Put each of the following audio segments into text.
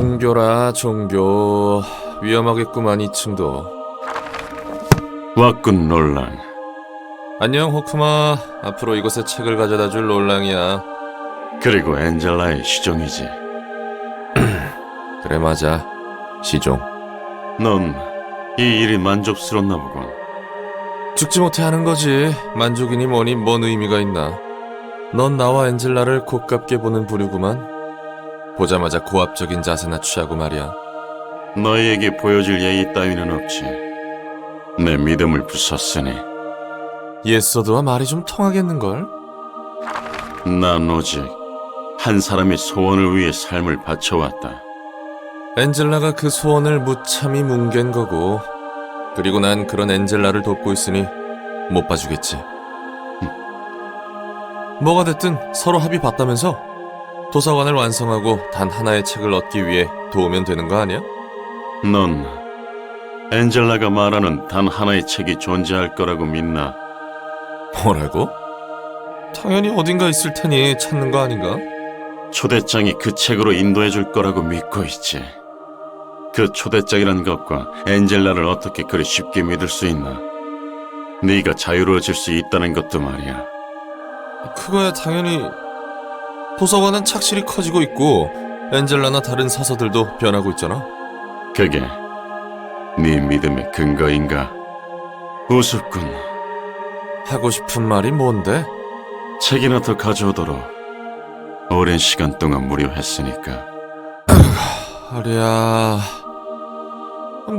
종교라 종교. 위험하겠구만 2층도. 왔군 롤랑. 안녕 호크마. 앞으로 이곳에 책을 가져다줄 롤랑이야. 그리고 엔젤라의 시종이지. 그래 맞아. 시종. 넌 이 일이 만족스럽나 보군. 죽지 못해 하는 거지. 만족이니 뭐니 뭔 의미가 있나. 넌 나와 엔젤라를 곱깝게 보는 부류구만. 보자마자 고압적인 자세나 취하고 말이야. 너희에게 보여줄 예의 따위는 없지. 내 믿음을 부쉈으니 예서드와 말이 좀 통하겠는걸? 난 오직 한 사람의 소원을 위해 삶을 바쳐왔다. 엔젤라가 그 소원을 무참히 뭉갠 거고, 그리고 난 그런 엔젤라를 돕고 있으니 못 봐주겠지. 뭐가 됐든 서로 합의 봤다면서? 도서관을 완성하고 단 하나의 책을 얻기 위해 도우면 되는 거 아니야? 넌 엔젤라가 말하는 단 하나의 책이 존재할 거라고 믿나? 뭐라고? 당연히 어딘가 있을 테니 찾는 거 아닌가? 초대장이 그 책으로 인도해 줄 거라고 믿고 있지. 그 초대장이란 것과 엔젤라를 어떻게 그리 쉽게 믿을 수 있나? 네가 자유로워질 수 있다는 것도 말이야. 그거야 당연히. 도서관은 착실히 커지고 있고 엔젤라나 다른 사서들도 변하고 있잖아. 그게 네 믿음의 근거인가? 우습군. 하고 싶은 말이 뭔데? 책이나 더 가져오도록. 오랜 시간 동안 무료했으니까. 아리야,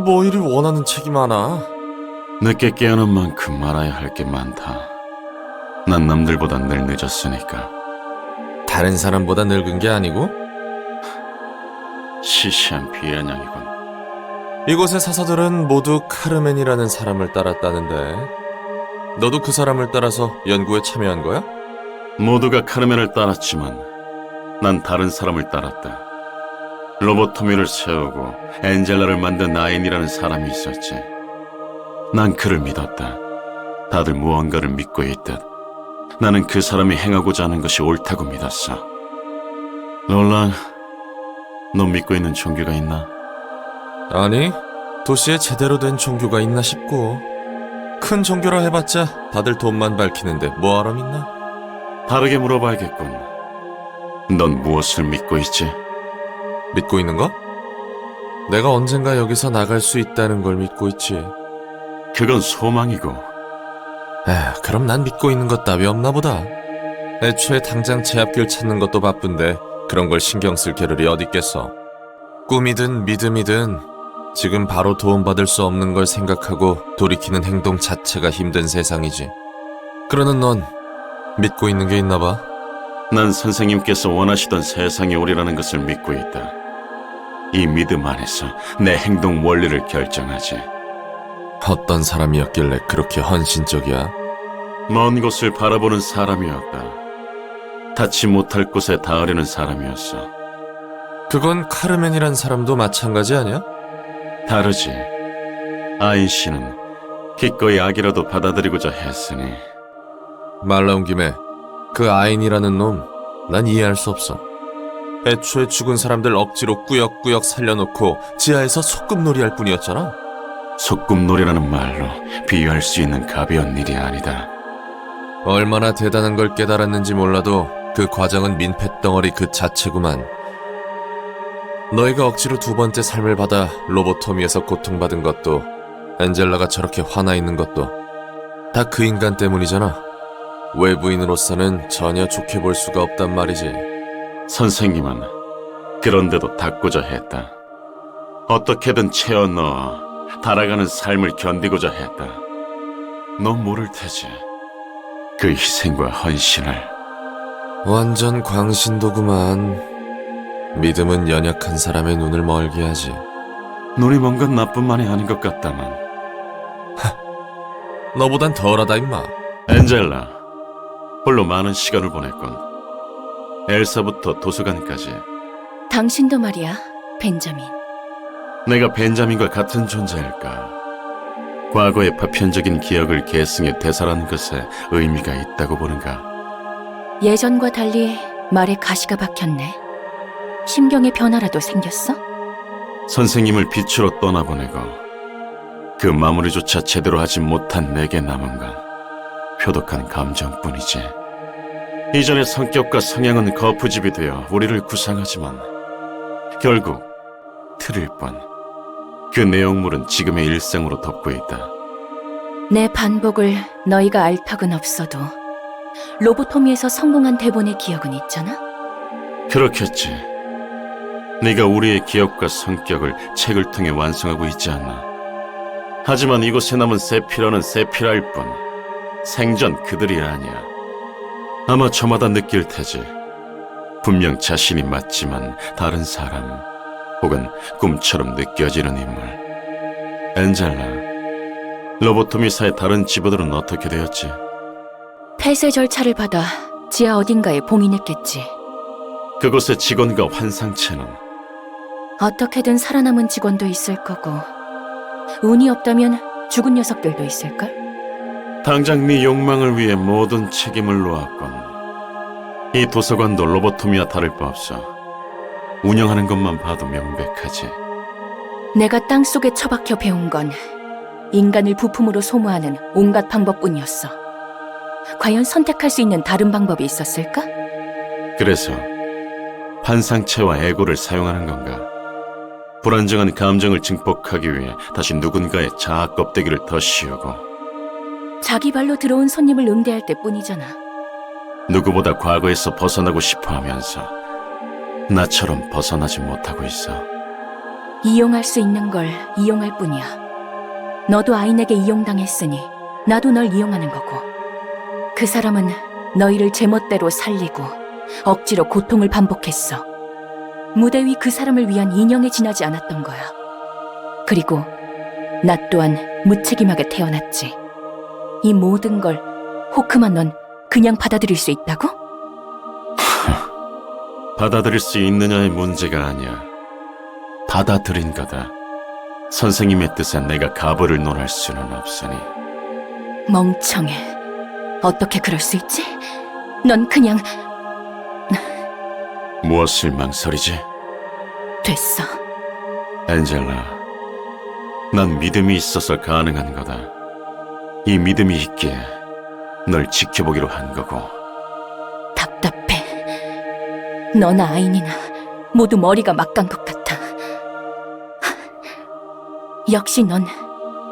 뭐 이리 원하는 책이 많아. 늦게 깨어난 만큼 말아야 할 게 많다. 난 남들보다 늘 늦었으니까. 다른 사람보다 늙은 게 아니고? 시시한 비아냥이군. 이곳의 사서들은 모두 카르멘이라는 사람을 따랐다는데 너도 그 사람을 따라서 연구에 참여한 거야? 모두가 카르멘을 따랐지만 난 다른 사람을 따랐다. 로보토미를 세우고 엔젤라를 만든 아인이라는 사람이 있었지. 난 그를 믿었다. 다들 무언가를 믿고 있듯 나는 그 사람이 행하고자 하는 것이 옳다고 믿었어. 롤랑, 너 믿고 있는 종교가 있나? 아니, 도시에 제대로 된 종교가 있나 싶고. 큰 종교라 해봤자 다들 돈만 밝히는데 뭐하러 믿나? 다르게 물어봐야겠군. 넌 무엇을 믿고 있지? 믿고 있는 거? 내가 언젠가 여기서 나갈 수 있다는 걸 믿고 있지. 그건 소망이고. 그럼 난 믿고 있는 것 따위 없나 보다. 애초에 당장 제압길 찾는 것도 바쁜데 그런 걸 신경 쓸 겨를이 어딨겠어. 꿈이든 믿음이든 지금 바로 도움받을 수 없는 걸 생각하고 돌이키는 행동 자체가 힘든 세상이지. 그러는 넌 믿고 있는 게 있나 봐. 난 선생님께서 원하시던 세상이 오리라는 것을 믿고 있다. 이 믿음 안에서 내 행동 원리를 결정하지. 어떤 사람이었길래 그렇게 헌신적이야? 먼 곳을 바라보는 사람이었다. 닿지 못할 곳에 닿으려는 사람이었어. 그건 카르멘이란 사람도 마찬가지 아니야? 다르지. 아인 씨는 기꺼이 악이라도 받아들이고자 했으니. 말 나온 김에 그 아인이라는 놈 난 이해할 수 없어. 애초에 죽은 사람들 억지로 꾸역꾸역 살려놓고 지하에서 소꿉놀이 할 뿐이었잖아. 소꿉놀이라는 말로 비유할 수 있는 가벼운 일이 아니다. 얼마나 대단한 걸 깨달았는지 몰라도 그 과정은 민폐덩어리 그 자체구만. 너희가 억지로 두 번째 삶을 받아 로보토미에서 고통받은 것도 엔젤라가 저렇게 화나 있는 것도 다 그 인간 때문이잖아. 외부인으로서는 전혀 좋게 볼 수가 없단 말이지. 선생님은 그런데도 닦고자 했다. 어떻게든 채워 넣어 달아가는 삶을 견디고자 했다. 넌 모를 테지. 그 희생과 헌신을. 완전 광신도구만. 믿음은 연약한 사람의 눈을 멀게 하지. 눈이 먼 건 나뿐만이 아닌 것 같다만. 너보단 덜하다 임마. 엔젤라, 홀로 많은 시간을 보냈군. 엘사부터 도서관까지. 당신도 말이야, 벤자민. 내가 벤자민과 같은 존재일까? 과거의 파편적인 기억을 계승해 되살아는 것에 의미가 있다고 보는가? 예전과 달리 말에 가시가 박혔네. 심경의 변화라도 생겼어? 선생님을 빛으로 떠나보내고 그 마무리조차 제대로 하지 못한 내게 남은 건 표독한 감정뿐이지. 이전의 성격과 성향은 거푸집이 되어 우리를 구상하지만 결국 틀일 뿐. 그 내용물은 지금의 일상으로 덮고 있다. 내 반복을 너희가 알 턱은 없어도 로보토미에서 성공한 대본의 기억은 있잖아? 그렇겠지. 네가 우리의 기억과 성격을 책을 통해 완성하고 있지 않나. 하지만 이곳에 남은 세피라는 세피라일 뿐 생전 그들이 아니야. 아마 저마다 느낄 테지. 분명 자신이 맞지만 다른 사람 혹은 꿈처럼 느껴지는 인물. 엔젤라, 로보토미사의 다른 지부들은 어떻게 되었지? 폐쇄 절차를 받아 지하 어딘가에 봉인했겠지. 그곳의 직원과 환상체는 어떻게든 살아남은 직원도 있을 거고 운이 없다면 죽은 녀석들도 있을걸? 당장 네 욕망을 위해 모든 책임을 놓았군. 이 도서관도 로보토미와 다를 바 없어. 운영하는 것만 봐도 명백하지. 내가 땅속에 처박혀 배운 건 인간을 부품으로 소모하는 온갖 방법뿐이었어. 과연 선택할 수 있는 다른 방법이 있었을까? 그래서 환상체와 에고를 사용하는 건가? 불안정한 감정을 증폭하기 위해 다시 누군가의 자아 껍데기를 더 씌우고 자기 발로 들어온 손님을 응대할 때뿐이잖아. 누구보다 과거에서 벗어나고 싶어 하면서 나처럼 벗어나지 못하고 있어. 이용할 수 있는 걸 이용할 뿐이야. 너도 아인에게 이용당했으니 나도 널 이용하는 거고. 그 사람은 너희를 제멋대로 살리고 억지로 고통을 반복했어. 무대 위 그 사람을 위한 인형에 지나지 않았던 거야. 그리고 나 또한 무책임하게 태어났지. 이 모든 걸 호크만 넌 그냥 받아들일 수 있다고? 받아들일 수 있느냐의 문제가 아니야. 받아들인 거다. 선생님의 뜻에 내가 가부를 논할 수는 없으니. 멍청해. 어떻게 그럴 수 있지? 넌 그냥 무엇을 망설이지? 됐어. 엔젤라, 난 믿음이 있어서 가능한 거다. 이 믿음이 있기에 널 지켜보기로 한 거고. 답답해. 너나 아인이나 모두 머리가 막간 것 같아. 역시 넌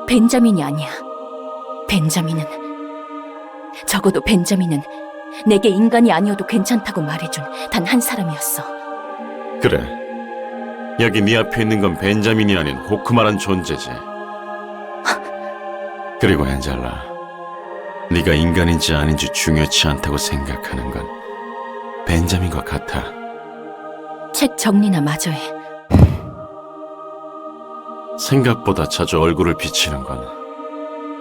벤자민이 아니야. 적어도 벤자민은 내게 인간이 아니어도 괜찮다고 말해준 단 한 사람이었어. 그래. 여기 네 앞에 있는 건 벤자민이 아닌 호크마란 존재지. 그리고 엔젤라, 네가 인간인지 아닌지 중요치 않다고 생각하는 건 벤자민과 같아. 책 정리나 마저 해. 생각보다 자주 얼굴을 비치는 건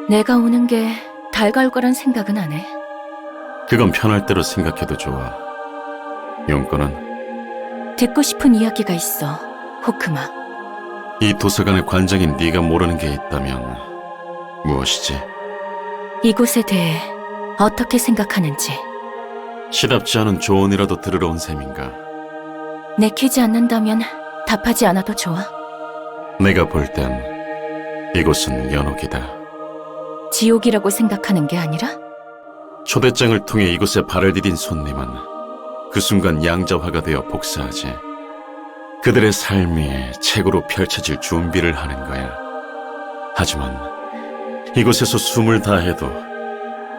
내가 오는 게 달가울 거란 생각은 안 해. 그건 편할 대로 생각해도 좋아. 용건은 듣고 싶은 이야기가 있어, 호크마. 이 도서관의 관장인 네가 모르는 게 있다면 무엇이지? 이곳에 대해 어떻게 생각하는지. 시답지 않은 조언이라도 들으러 온 셈인가? 내키지 않는다면 답하지 않아도 좋아. 내가 볼 땐 이곳은 연옥이다. 지옥이라고 생각하는 게 아니라? 초대장을 통해 이곳에 발을 디딘 손님은 그 순간 양자화가 되어 복사하지. 그들의 삶이 책으로 펼쳐질 준비를 하는 거야. 하지만 이곳에서 숨을 다해도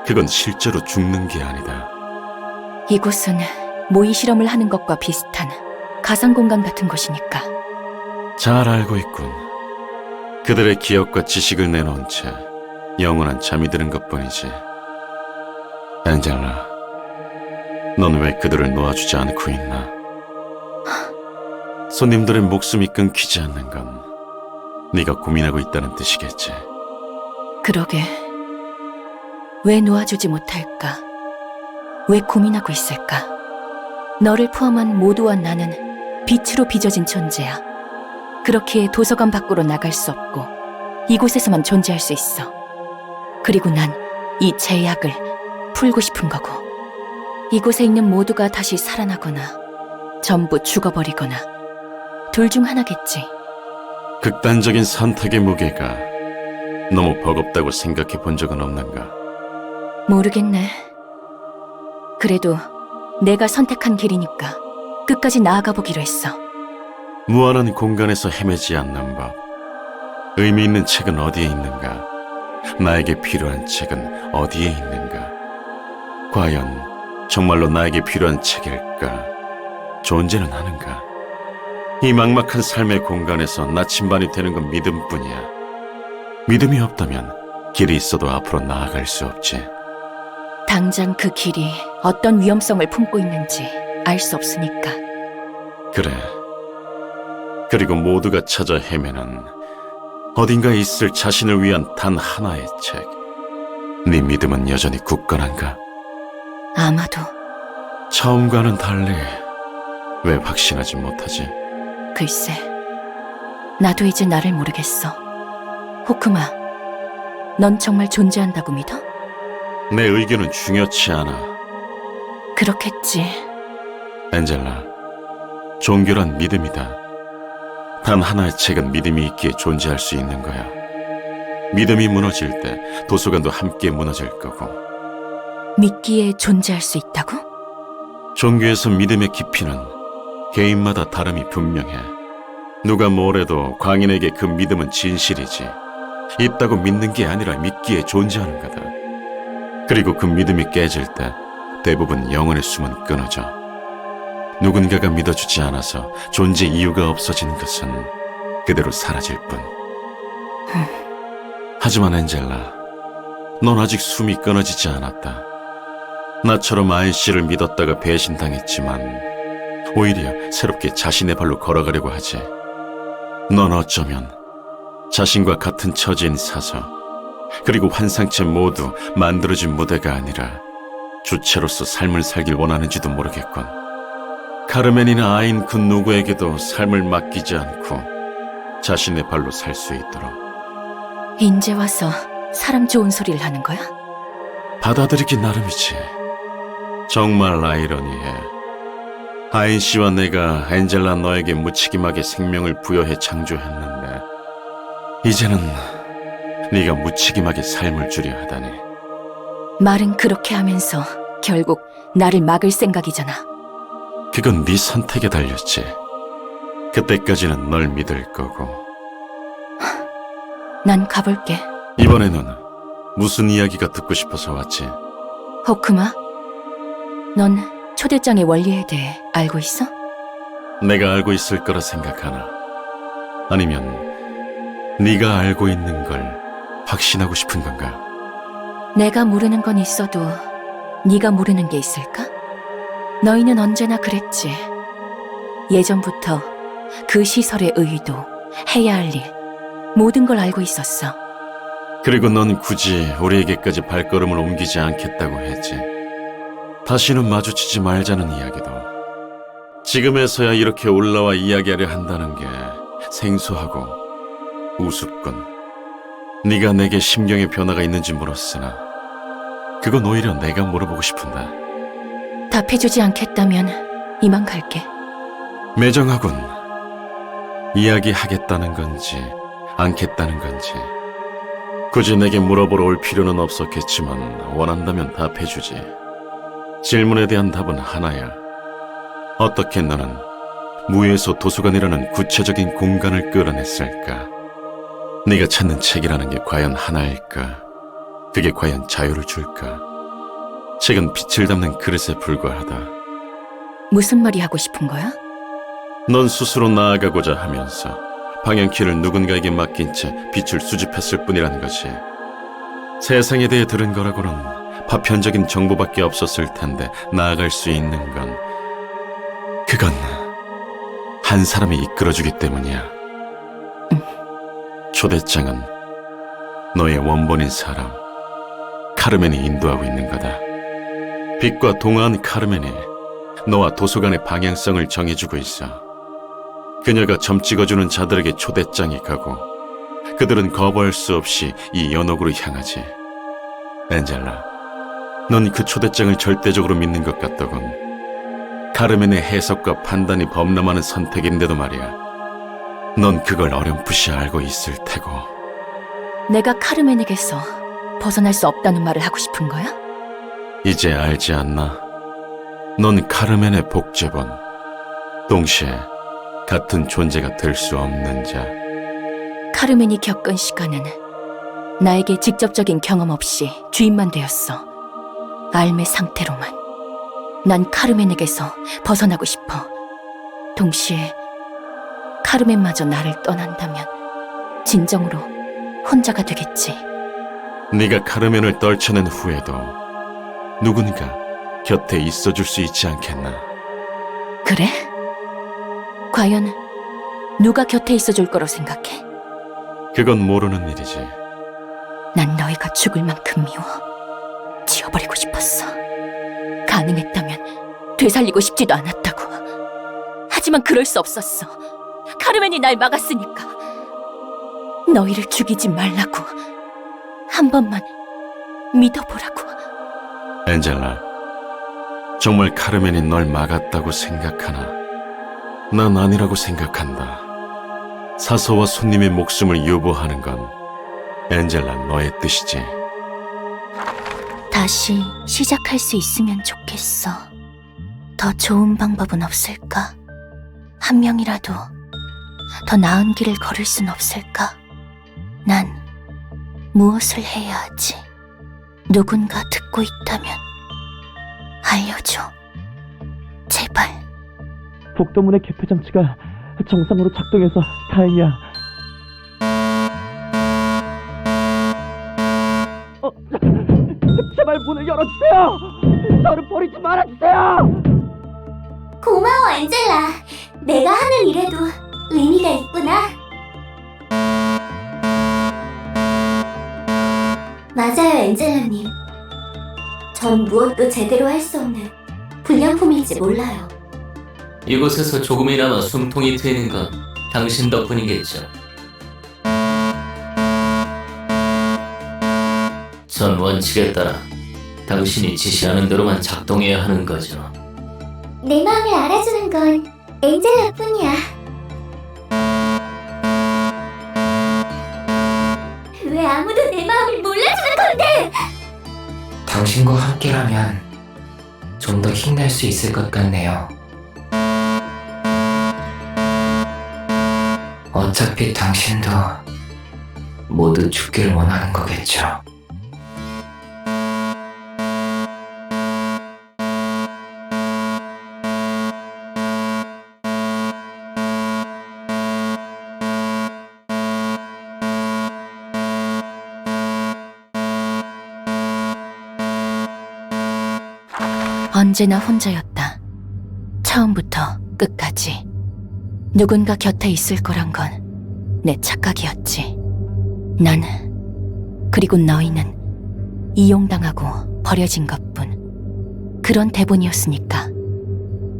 그건 실제로 죽는 게 아니다. 이곳은 모의 실험을 하는 것과 비슷한 가상 공간 같은 곳이니까. 잘 알고 있군. 그들의 기억과 지식을 내놓은 채 영원한 잠이 드는 것뿐이지. 엔젤라, 넌 왜 그들을 놓아주지 않고 있나? 손님들의 목숨이 끊기지 않는 건 네가 고민하고 있다는 뜻이겠지. 그러게. 왜 놓아주지 못할까? 왜 고민하고 있을까? 너를 포함한 모두와 나는 빛으로 빚어진 존재야. 그렇기에 도서관 밖으로 나갈 수 없고 이곳에서만 존재할 수 있어. 그리고 난 이 제약을 풀고 싶은 거고. 이곳에 있는 모두가 다시 살아나거나 전부 죽어버리거나 둘 중 하나겠지. 극단적인 선택의 무게가 너무 버겁다고 생각해 본 적은 없는가? 모르겠네. 그래도 내가 선택한 길이니까 끝까지 나아가 보기로 했어. 무한한 공간에서 헤매지 않는 법. 의미 있는 책은 어디에 있는가? 나에게 필요한 책은 어디에 있는가? 과연 정말로 나에게 필요한 책일까? 존재는 하는가? 이 막막한 삶의 공간에서 나침반이 되는 건 믿음뿐이야. 믿음이 없다면 길이 있어도 앞으로 나아갈 수 없지. 당장 그 길이 어떤 위험성을 품고 있는지 알 수 없으니까. 그래. 그리고 모두가 찾아 헤매는 어딘가에 있을 자신을 위한 단 하나의 책. 네 믿음은 여전히 굳건한가? 아마도. 처음과는 달리 왜 확신하지 못하지? 글쎄, 나도 이제 나를 모르겠어. 호크마, 넌 정말 존재한다고 믿어? 내 의견은 중요치 않아. 그렇겠지. 엔젤라, 종교란 믿음이다. 단 하나의 책은 믿음이 있기에 존재할 수 있는 거야. 믿음이 무너질 때 도서관도 함께 무너질 거고. 믿기에 존재할 수 있다고? 종교에서 믿음의 깊이는 개인마다 다름이 분명해. 누가 뭐래도 광인에게 그 믿음은 진실이지. 있다고 믿는 게 아니라 믿기에 존재하는 거다. 그리고 그 믿음이 깨질 때 대부분 영혼의 숨은 끊어져. 누군가가 믿어주지 않아서 존재 이유가 없어지는 것은 그대로 사라질 뿐. 하지만 엔젤라, 넌 아직 숨이 끊어지지 않았다. 나처럼 아이씨를 믿었다가 배신당했지만 오히려 새롭게 자신의 발로 걸어가려고 하지. 넌 어쩌면 자신과 같은 처지인 사서, 그리고 환상체 모두 만들어진 무대가 아니라 주체로서 삶을 살길 원하는지도 모르겠군. 카르멘이나 아인 그 누구에게도 삶을 맡기지 않고 자신의 발로 살 수 있도록. 인제 와서 사람 좋은 소리를 하는 거야? 받아들이기 나름이지. 정말 아이러니해. 아인 씨와 내가 엔젤라 너에게 무책임하게 생명을 부여해 창조했는데 이제는 네가 무책임하게 삶을 주려 하다니. 말은 그렇게 하면서 결국 나를 막을 생각이잖아. 그건 네 선택에 달렸지. 그때까지는 널 믿을 거고. 난 가볼게. 이번에는 무슨 이야기가 듣고 싶어서 왔지? 호크마, 넌 초대장의 원리에 대해 알고 있어? 내가 알고 있을 거라 생각하나? 아니면 네가 알고 있는 걸 확신하고 싶은 건가? 내가 모르는 건 있어도 네가 모르는 게 있을까? 너희는 언제나 그랬지. 예전부터 그 시설의 의도, 해야 할 일, 모든 걸 알고 있었어. 그리고 넌 굳이 우리에게까지 발걸음을 옮기지 않겠다고 했지. 다시는 마주치지 말자는 이야기도. 지금에서야 이렇게 올라와 이야기하려 한다는 게 생소하고 우습군. 네가 내게 심경의 변화가 있는지 물었으나 그건 오히려 내가 물어보고 싶은다. 답해주지 않겠다면 이만 갈게. 매정하군. 이야기하겠다는 건지 않겠다는 건지 굳이 내게 물어보러 올 필요는 없었겠지만 원한다면 답해주지. 질문에 대한 답은 하나야. 어떻게 너는 무에서 도서관이라는 구체적인 공간을 끌어냈을까? 네가 찾는 책이라는 게 과연 하나일까? 그게 과연 자유를 줄까? 책은 빛을 담는 그릇에 불과하다. 무슨 말이 하고 싶은 거야? 넌 스스로 나아가고자 하면서 방향키를 누군가에게 맡긴 채 빛을 수집했을 뿐이라는 것이. 세상에 대해 들은 거라고는 파편적인 정보밖에 없었을 텐데 나아갈 수 있는 건 그건 한 사람이 이끌어주기 때문이야. 초대장은 너의 원본인 사람 카르멘이 인도하고 있는 거다. 빛과 동화한 카르멘이 너와 도서관의 방향성을 정해주고 있어. 그녀가 점 찍어주는 자들에게 초대장이 가고 그들은 거부할 수 없이 이 연옥으로 향하지. 엔젤라, 넌 그 초대장을 절대적으로 믿는 것 같더군. 카르멘의 해석과 판단이 범람하는 선택인데도 말이야. 넌 그걸 어렴풋이 알고 있을 테고. 내가 카르멘에게서 벗어날 수 없다는 말을 하고 싶은 거야? 이제 알지 않나? 넌 카르멘의 복제본, 동시에 같은 존재가 될 수 없는 자. 카르멘이 겪은 시간은 나에게 직접적인 경험 없이 주입만 되었어. 알매 상태로만. 난 카르멘에게서 벗어나고 싶어. 동시에 카르멘마저 나를 떠난다면 진정으로 혼자가 되겠지. 네가 카르멘을 떨쳐낸 후에도 누군가 곁에 있어줄 수 있지 않겠나? 그래? 과연 누가 곁에 있어줄 거로 생각해? 그건 모르는 일이지. 난 너희가 죽을 만큼 미워. 지워버리고 싶었어. 가능했다면 되살리고 싶지도 않았다고. 하지만 그럴 수 없었어. 카르멘이 날 막았으니까. 너희를 죽이지 말라고. 한 번만 믿어보라고. 엔젤라, 정말 카르멘이 널 막았다고 생각하나? 난 아니라고 생각한다. 사서와 손님의 목숨을 유보하는 건 엔젤라 너의 뜻이지. 다시 시작할 수 있으면 좋겠어. 더 좋은 방법은 없을까? 한 명이라도 더 나은 길을 걸을 순 없을까? 난 무엇을 해야 하지? 누군가 듣고 있다면 알려줘. 제발. 복도문의 개폐 장치가 정상으로 작동해서 다행이야. 제발 문을 열어주세요. 저를 버리지 말아주세요. 고마워, 엔젤라. 내가 하는 일에도 의미가 있구나. 맞아요, 엔젤라님. 전 무엇도 제대로 할 수 없는 불량품일지 몰라요. 이곳에서 조금이나마 숨통이 트이는 건 당신 덕분이겠죠. 전 원칙에 따라 당신이 지시하는 대로만 작동해야 하는 거죠. 내 마음을 알아주는 건 엔젤라뿐이야. 왜 아무도 내 마음을 몰라주는 건데? 당신과 함께라면 좀 더 힘낼 수 있을 것 같네요. 어차피 당신도 모두 죽기를 원하는 거겠죠. 언제나 혼자였다. 처음부터 끝까지. 누군가 곁에 있을 거란 건 내 착각이었지. 나는, 그리고 너희는 이용당하고 버려진 것뿐. 그런 대본이었으니까.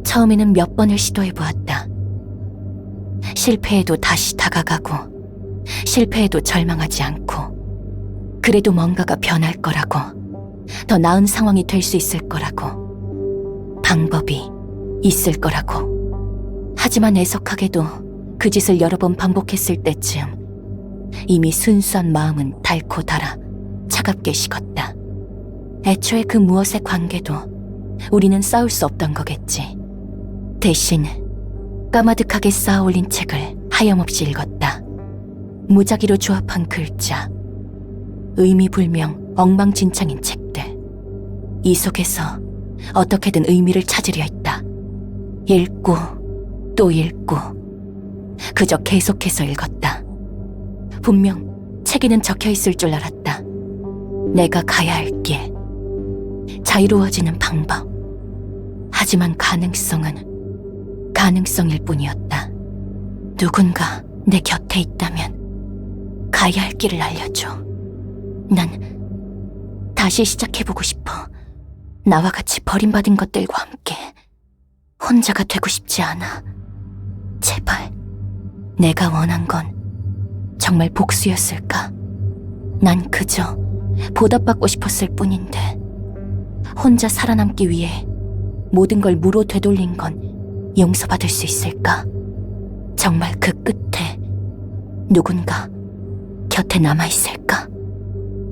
처음에는 몇 번을 시도해보았다. 실패해도 다시 다가가고, 실패해도 절망하지 않고, 그래도 뭔가가 변할 거라고, 더 나은 상황이 될 수 있을 거라고, 방법이 있을 거라고. 하지만 애석하게도 그 짓을 여러 번 반복했을 때쯤 이미 순수한 마음은 닳고 닳아 차갑게 식었다. 애초에 그 무엇의 관계도 우리는 싸울 수 없던 거겠지. 대신 까마득하게 쌓아올린 책을 하염없이 읽었다. 무작위로 조합한 글자, 의미불명 엉망진창인 책들. 이 속에서 어떻게든 의미를 찾으려 했다. 읽고 또 읽고 그저 계속해서 읽었다. 분명 책에는 적혀있을 줄 알았다. 내가 가야 할 길, 자유로워지는 방법. 하지만 가능성은 가능성일 뿐이었다. 누군가 내 곁에 있다면 가야 할 길을 알려줘. 난 다시 시작해보고 싶어. 나와 같이 버림받은 것들과 함께. 혼자가 되고 싶지 않아. 제발. 내가 원한 건 정말 복수였을까? 난 그저 보답받고 싶었을 뿐인데, 혼자 살아남기 위해 모든 걸 무로 되돌린 건 용서받을 수 있을까? 정말 그 끝에 누군가 곁에 남아있을까?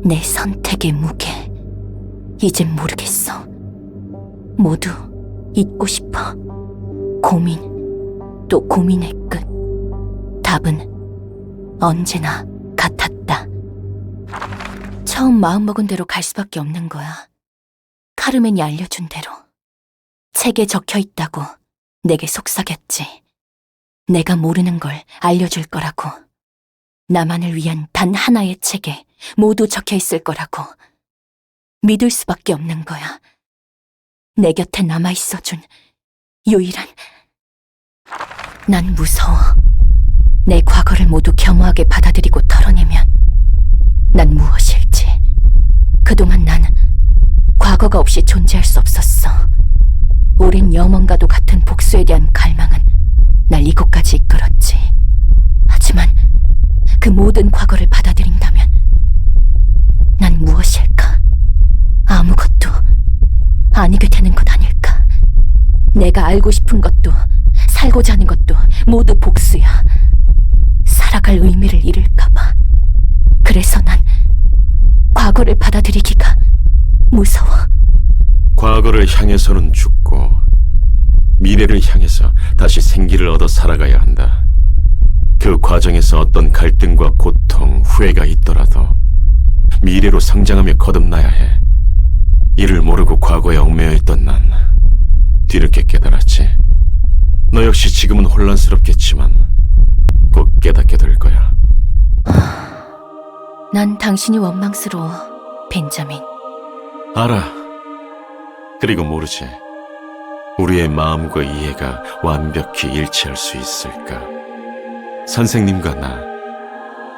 내 선택의 무게, 이젠 모르겠어. 모두 잊고 싶어. 고민, 또 고민의 끝. 답은 언제나 같았다. 처음 마음먹은 대로 갈 수밖에 없는 거야. 카르멘이 알려준 대로. 책에 적혀 있다고 내게 속삭였지. 내가 모르는 걸 알려줄 거라고. 나만을 위한 단 하나의 책에 모두 적혀 있을 거라고. 믿을 수밖에 없는 거야. 내 곁에 남아있어준 유일한... 난 무서워. 내 과거를 모두 겸허하게 받아들이고 털어내면 난 무엇일지. 그동안 난 과거가 없이 존재할 수 없었어. 오랜 영원과도 같은 복수에 대한 갈망은 날 이곳까지 이끌었지. 하지만 그 모든 과거를 받아들인다면 난 무엇일까? 아무것도 아니게 되는 것 아닐까? 내가 알고 싶은 것도 살고자 하는 것도 모두 복수야. 살아갈 의미를 잃을까봐. 그래서 난 과거를 받아들이기가 무서워. 과거를 향해서는 죽고 미래를 향해서 다시 생기를 얻어 살아가야 한다. 그 과정에서 어떤 갈등과 고통, 후회가 있더라도 미래로 성장하며 거듭나야 해. 이를 모르고 과거에 얽매여 있던 난 뒤늦게 깨달았지. 너 역시 지금은 혼란스럽겠지만 곧 깨닫게 될 거야. 난 당신이 원망스러워, 벤자민. 알아. 그리고 모르지. 우리의 마음과 이해가 완벽히 일치할 수 있을까? 선생님과 나,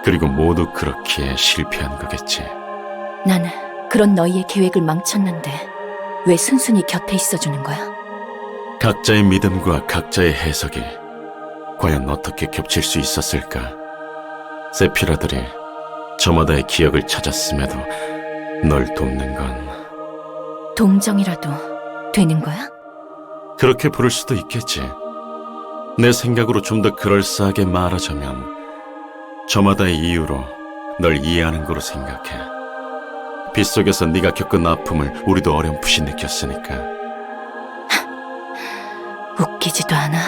그리고 모두 그렇기에 실패한 거겠지. 난 그런 너희의 계획을 망쳤는데 왜 순순히 곁에 있어주는 거야? 각자의 믿음과 각자의 해석이 과연 어떻게 겹칠 수 있었을까? 세피라들이 저마다의 기억을 찾았음에도 널 돕는 건 동정이라도 되는 거야? 그렇게 부를 수도 있겠지. 내 생각으로 좀 더 그럴싸하게 말하자면 저마다의 이유로 널 이해하는 거로 생각해. 빗속에서 네가 겪은 아픔을 우리도 어렴풋이 느꼈으니까. 웃기지도 않아.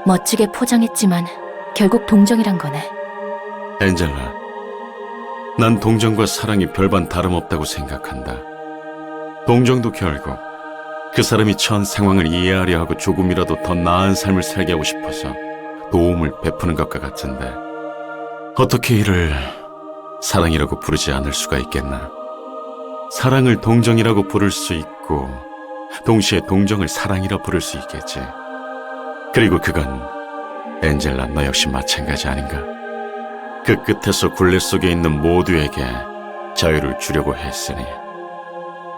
멋지게 포장했지만 결국 동정이란 거네. 엔젤라, 난 동정과 사랑이 별반 다름없다고 생각한다. 동정도 결국 그 사람이 처한 상황을 이해하려 하고 조금이라도 더 나은 삶을 살게 하고 싶어서 도움을 베푸는 것과 같은데 어떻게 이를 사랑이라고 부르지 않을 수가 있겠나? 사랑을 동정이라고 부를 수 있고 동시에 동정을 사랑이라 부를 수 있겠지. 그리고 그건 엔젤라 너 역시 마찬가지 아닌가? 그 끝에서 굴레 속에 있는 모두에게 자유를 주려고 했으니.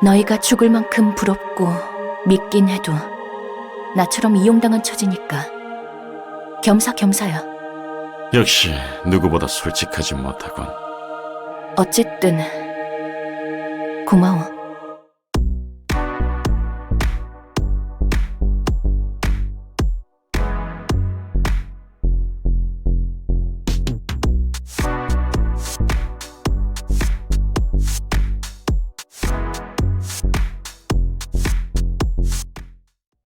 너희가 죽을 만큼 부럽고 믿긴 해도 나처럼 이용당한 처지니까 겸사겸사야. 역시 누구보다 솔직하지 못하군. 어쨌든 고마워.